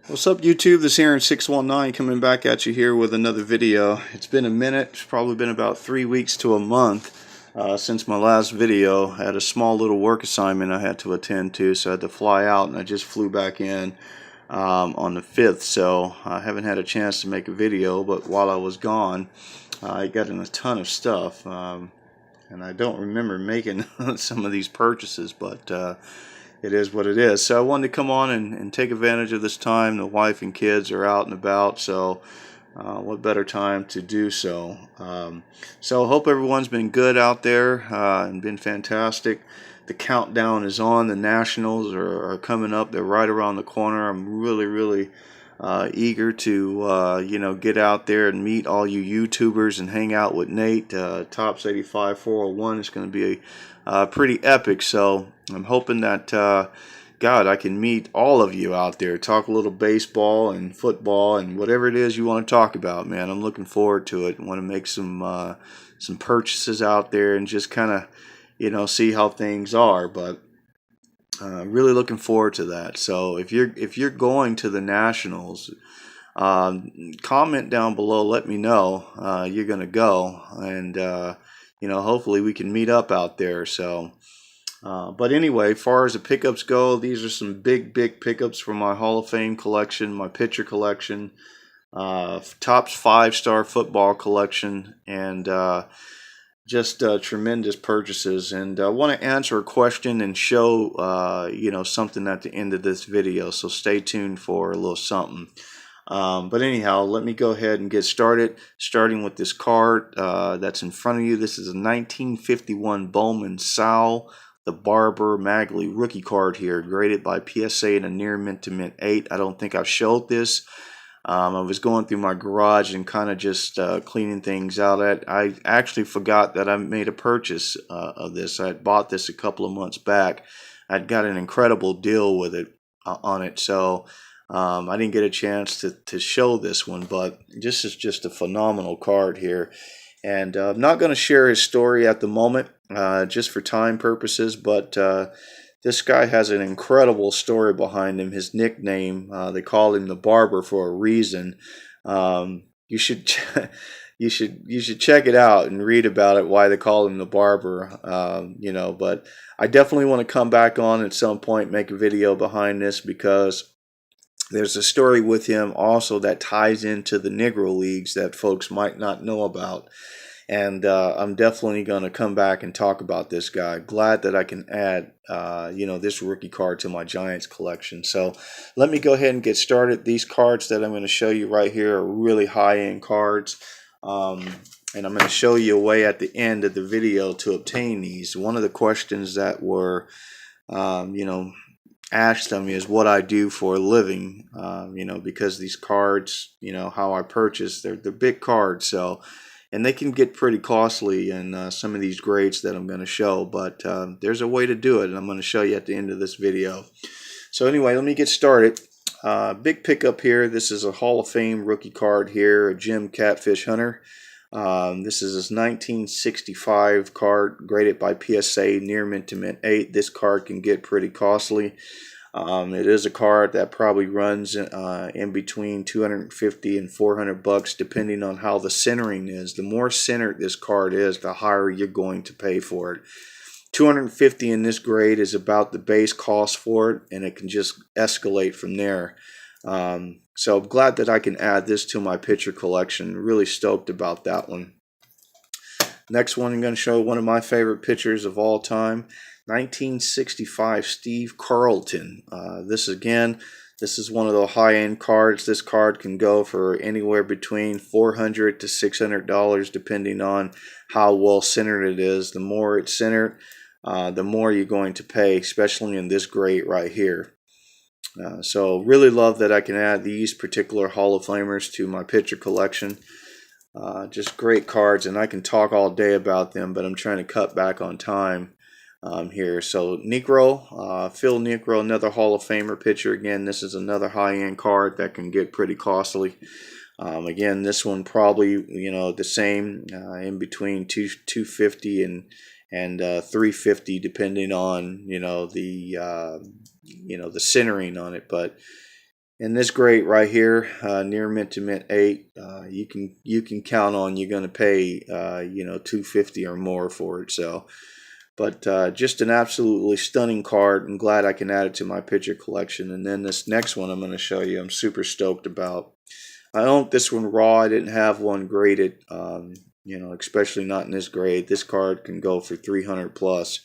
What's up, YouTube? This Aaron 619 coming back at you here with another video. It's been a minute. It's probably been about 3 weeks to a month since my last video. I had a small little work assignment I had to attend to, so I had to fly out, and I just flew back in on the 5th, so I haven't had a chance to make a video. But while I was gone, I got in a ton of stuff, and I don't remember making some of these purchases, but it is what it is. So I wanted to come on and take advantage of this time. The wife and kids are out and about, so what better time to do so. So I hope everyone's been good out there and been fantastic. The countdown is on. The Nationals are coming up. They're right around the corner. I'm really eager to get out there and meet all you YouTubers and hang out with Nate. Tops 85 401 is going to be pretty epic. So I'm hoping that God, I can meet all of you out there, talk a little baseball and football and whatever it is you want to talk about, man. I'm looking forward to it. I want to make some purchases out there and just kind of see how things are. But really looking forward to that. So if you're going to the Nationals, comment down below. Let me know you're gonna go, and hopefully we can meet up out there. So, but anyway, as far as the pickups go, these are some big pickups from my Hall of Fame collection, my picture collection, Topps 5-star football collection, and just tremendous purchases. And I want to answer a question and show something at the end of this video, so stay tuned for a little something. But anyhow, let me go ahead and get started, starting with this card that's in front of you. This is a 1951 Bowman Sowell the Barber Magley rookie card here, graded by PSA in a near mint to mint 8. I don't think I've showed this. I was going through my garage and kind of just cleaning things out. I actually forgot that I made a purchase of this. I had bought this a couple of months back. I'd got an incredible deal with it on it, so I didn't get a chance to show this one. But this is just a phenomenal card here, and I'm not going to share his story at the moment, just for time purposes. But this guy has an incredible story behind him. His nickname, they call him the Barber for a reason. You should you should check it out and read about it, why they call him the Barber. But I definitely want to come back on at some point, make a video behind this, because there's a story with him also that ties into the Negro Leagues that folks might not know about. And I'm definitely going to come back and talk about this guy. Glad that I can add, this rookie card to my Giants collection. So let me go ahead and get started. These cards that I'm going to show you right here are really high-end cards. And I'm going to show you a way at the end of the video to obtain these. One of the questions that were, asked of me is what I do for a living, because these cards, how I purchase, they're big cards. So, and they can get pretty costly in some of these grades that I'm going to show, but there's a way to do it, and I'm going to show you at the end of this video. So anyway, let me get started. Big pickup here. This is a Hall of Fame rookie card here, a Jim Catfish Hunter. This is his 1965 card, graded by PSA near mint to mint 8. This card can get pretty costly. It is a card that probably runs in between $250 and $400, depending on how the centering is. The more centered this card is, the higher you're going to pay for it. $250 in this grade is about the base cost for it, and it can just escalate from there. So I'm glad that I can add this to my picture collection. Really stoked about that one. Next one, I'm going to show one of my favorite pitchers of all time. 1965 Steve Carlton. This is one of the high-end cards. This card can go for anywhere between $400 to $600, depending on how well centered it is. The more it's centered, the more you're going to pay, especially in this grade right here. So really love that I can add these particular Hall of Famers to my picture collection. Just great cards, and I can talk all day about them, but I'm trying to cut back on time here. So Negro, Phil Negro, another Hall of Famer pitcher. Again, this is another high-end card that can get pretty costly. Again, this one probably the same, in between $250 and $350, depending on the centering on it. But And this grade right here, near mint to mint 8, you can count on you're going to pay $250 or more for it. So, but just an absolutely stunning card. I'm glad I can add it to my picture collection. And then this next one I'm going to show you, I'm super stoked about. I owned this one raw. I didn't have one graded, especially not in this grade. This card can go for 300 plus.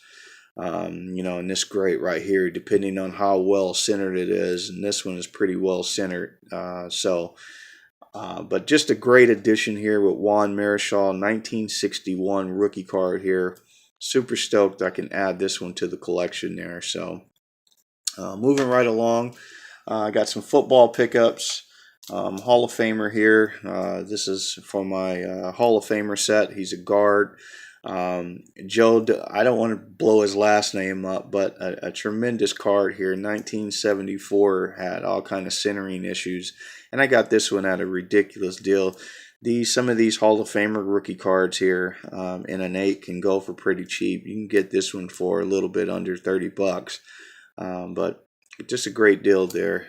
In this grade right here, depending on how well centered it is, and this one is pretty well centered. But just a great addition here with Juan Marichal, 1961 rookie card here. Super stoked I can add this one to the collection there. So moving right along, I got some football pickups. Hall of Famer here. This is for my Hall of Famer set. He's a guard. Joe, I don't want to blow his last name up, but a tremendous card here. 1974, had all kind of centering issues, and I got this one at a ridiculous deal. Some of these Hall of Famer rookie cards here in an 8 can go for pretty cheap. You can get this one for a little bit under 30 bucks, but just a great deal there.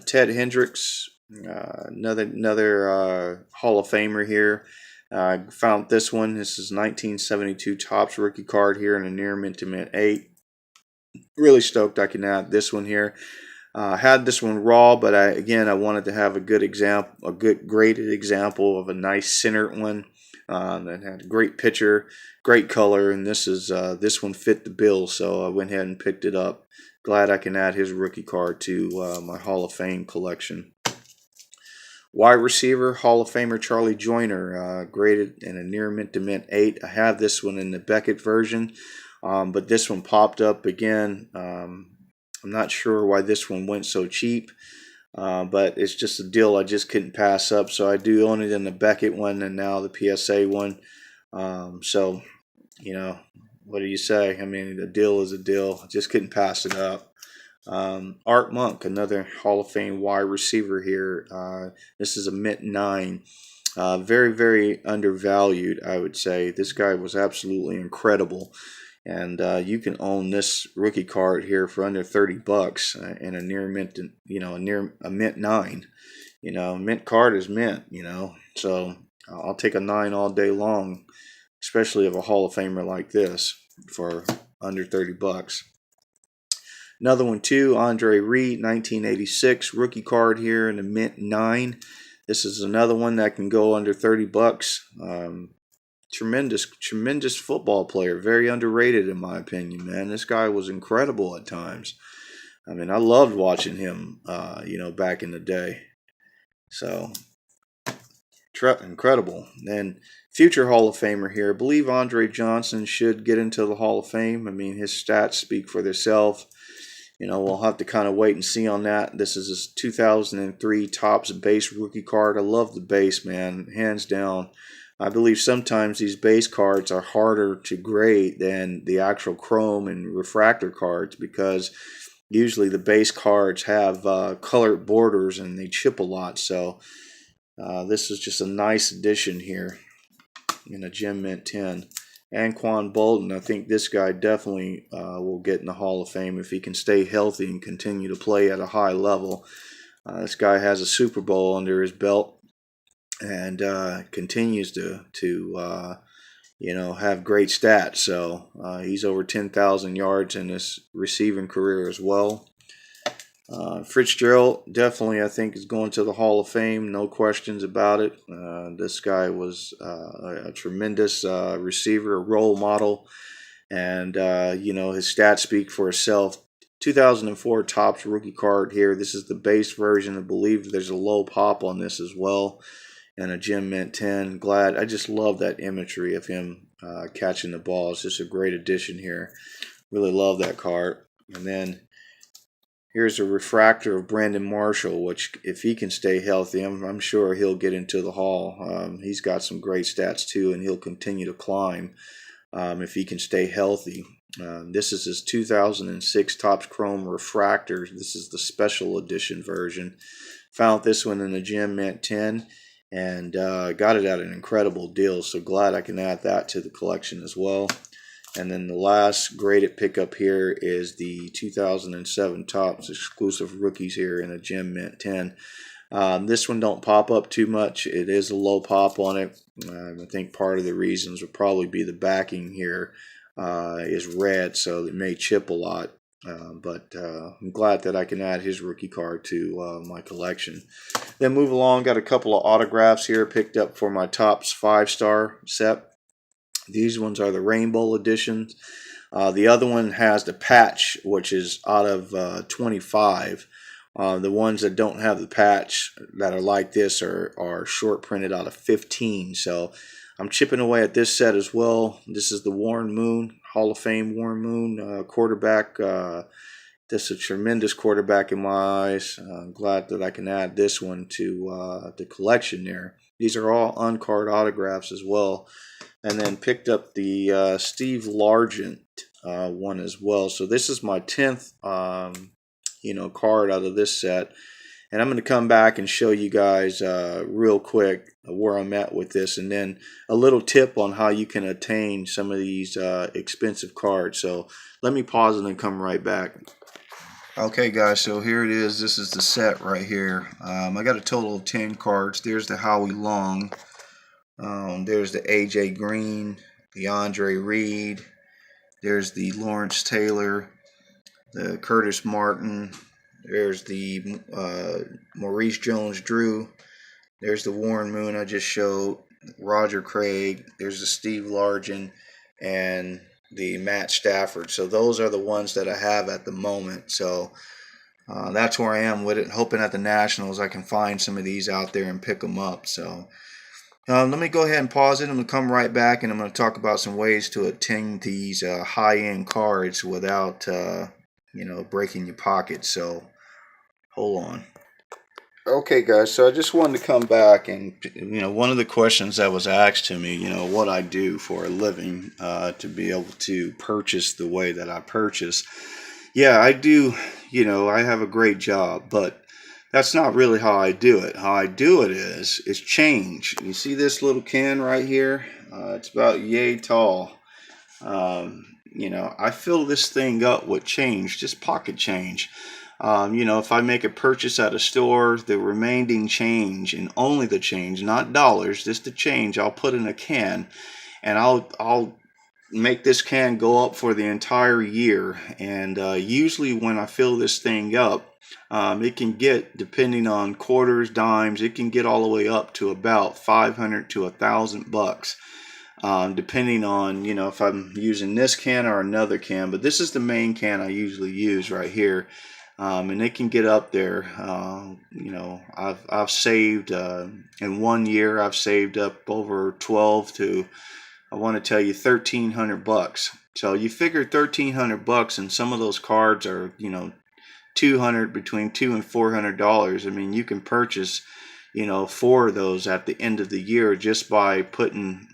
Ted Hendricks, another Hall of Famer here. I found this one. This is 1972 Topps rookie card here in a near mint to mint 8. Really stoked I can add this one here. Had this one raw, but I wanted to have a good example, a good graded example of a nice centered one that had a great picture, great color, and this one fit the bill, so I went ahead and picked it up. Glad I can add his rookie card to my Hall of Fame collection. Wide receiver, Hall of Famer Charlie Joyner, graded in a near mint to mint 8. I have this one in the Beckett version, but this one popped up again. I'm not sure why this one went so cheap, but it's just a deal I just couldn't pass up. So I do own it in the Beckett one and now the PSA one. So, what do you say? I mean, a deal is a deal. I just couldn't pass it up. Art Monk, another Hall of Fame wide receiver here. This is a mint 9. Very, very undervalued, I would say. This guy was absolutely incredible. And you can own this rookie card here for under 30 bucks in a near mint, a mint 9. Mint card is mint, So I'll take a 9 all day long, especially of a Hall of Famer like this for under 30 bucks. Another one too, Andre Reed, 1986 rookie card here in a mint 9. This is another one that can go under 30 bucks. Tremendous football player, very underrated in my opinion, man. This guy was incredible at times. I mean, I loved watching him, back in the day. So, incredible. And future Hall of Famer here, I believe Andre Johnson should get into the Hall of Fame. I mean, his stats speak for themselves. We'll have to kind of wait and see on that. This is his 2003 Topps base rookie card. I love the base, man, hands down. I believe sometimes these base cards are harder to grade than the actual chrome and refractor cards because usually the base cards have colored borders and they chip a lot. So this is just a nice addition here in a Gem Mint 10. Anquan Bolden, I think this guy definitely will get in the Hall of Fame if he can stay healthy and continue to play at a high level. This guy has a Super Bowl under his belt and continues to have great stats. So he's over 10,000 yards in his receiving career as well. Fitzgerald definitely, I think, is going to the Hall of Fame. No questions about it. This guy was a tremendous receiver, a role model, and his stats speak for itself. 2004 Topps rookie card here. This is the base version. I believe there's a low pop on this as well, and a Gem Mint 10. I just love that imagery of him catching the ball. It's just a great addition here. Really love that card. And then here's a refractor of Brandon Marshall, which if he can stay healthy, I'm sure he'll get into the Hall. He's got some great stats too, and he'll continue to climb if he can stay healthy. This is his 2006 Topps Chrome Refractor. This is the special edition version. Found this one in the Gem Mint 10 and got it at an incredible deal. So glad I can add that to the collection as well. And then the last graded pickup here is the 2007 Topps exclusive rookies here in a Gem Mint 10. This one don't pop up too much. It is a low pop on it. I think part of the reasons would probably be the backing here is red, so it may chip a lot. But I'm glad that I can add his rookie card to my collection. Then move along, got a couple of autographs here picked up for my Topps 5-star set. These ones are the rainbow editions. The other one has the patch, which is out of 25. The ones that don't have the patch that are like this are short printed out of 15. So I'm chipping away at this set as well. This is the Warren Moon, Hall of Fame Warren Moon quarterback. This is a tremendous quarterback in my eyes. I'm glad that I can add this one to the collection there. These are all uncard autographs as well. And then picked up the Steve Largent one as well. So this is my 10th card out of this set. And I'm going to come back and show you guys real quick where I'm at with this, and then a little tip on how you can attain some of these expensive cards. So let me pause and then come right back. Okay guys, so here it is. This is the set right here. I got a total of 10 cards. There's the Howie Long. There's the AJ Green, the Andre Reed. There's the Lawrence Taylor, the Curtis Martin. There's the Maurice Jones-Drew. There's the Warren Moon I just showed. Roger Craig. There's the Steve Largent and the Matt Stafford. So those are the ones that I have at the moment. So that's where I am with it. Hoping at the Nationals I can find some of these out there and pick them up. So let me go ahead and pause it. I'm going to come right back and I'm going to talk about some ways to attain these high-end cards without breaking your pocket. So hold on. Okay guys, so I just wanted to come back and one of the questions that was asked to me, what I do for a living to be able to purchase the way that I purchase. Yeah, I do, I have a great job, but that's not really how I do it. How I do it is change. You see this little can right here? It's about yay tall. I fill this thing up with change, just pocket change. If I make a purchase at a store, the remaining change, and only the change, not dollars, just the change, I'll put in a can, and I'll make this can go up for the entire year. And usually when I fill this thing up, it can get, depending on quarters, dimes, it can get all the way up to about $500 to $1,000, depending on if I'm using this can or another can. But this is the main can I usually use right here. And it can get up there. I've saved in 1 year. I've saved up over 12 to, I want to tell you, $1,300. So you figure $1,300, and some of those cards are between $200 and $400. I mean, you can purchase 4 of those at the end of the year just by putting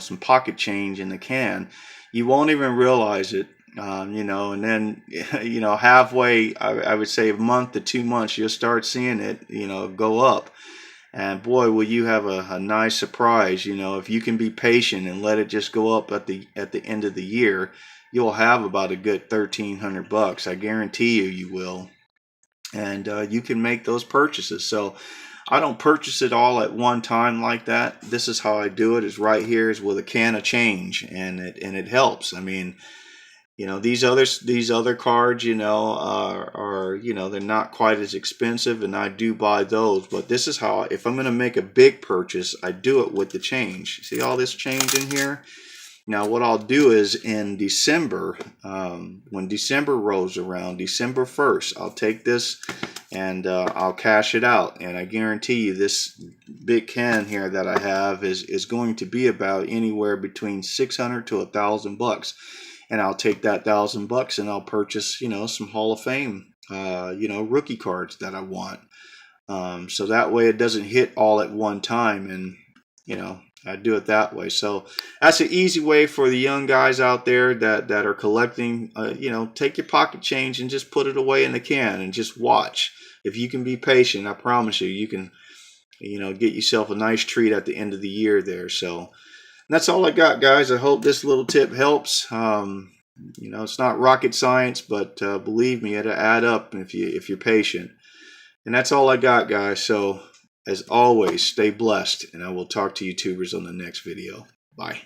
some pocket change in the can. You won't even realize it. And then, halfway, I would say a month to 2 months, you'll start seeing it, go up. And boy, will you have a nice surprise, if you can be patient and let it just go up at the end of the year, you'll have about a good $1,300. I guarantee you will. And you can make those purchases. So I don't purchase it all at one time like that. This is how I do it, is right here is with a can of change, and it helps. I mean, these other cards, are they're not quite as expensive, and I do buy those. But this is how, if I'm going to make a big purchase, I do it with the change. See all this change in here? Now what I'll do is in December, when December rolls around, December 1st, I'll take this and I'll cash it out. And I guarantee you this big can here that I have is going to be about anywhere between $600 to $1,000. And I'll take that $1,000 and I'll purchase, some Hall of Fame, rookie cards that I want. So that way it doesn't hit all at one time, and, I do it that way. So that's an easy way for the young guys out there that are collecting. Take your pocket change and just put it away in the can and just watch. If you can be patient, I promise you, you can, get yourself a nice treat at the end of the year there. So that's all I got, guys. I hope this little tip helps. You know, it's not rocket science, but believe me, it'll add up if you're patient. And that's all I got, guys. So as always, stay blessed, and I will talk to YouTubers on the next video. Bye.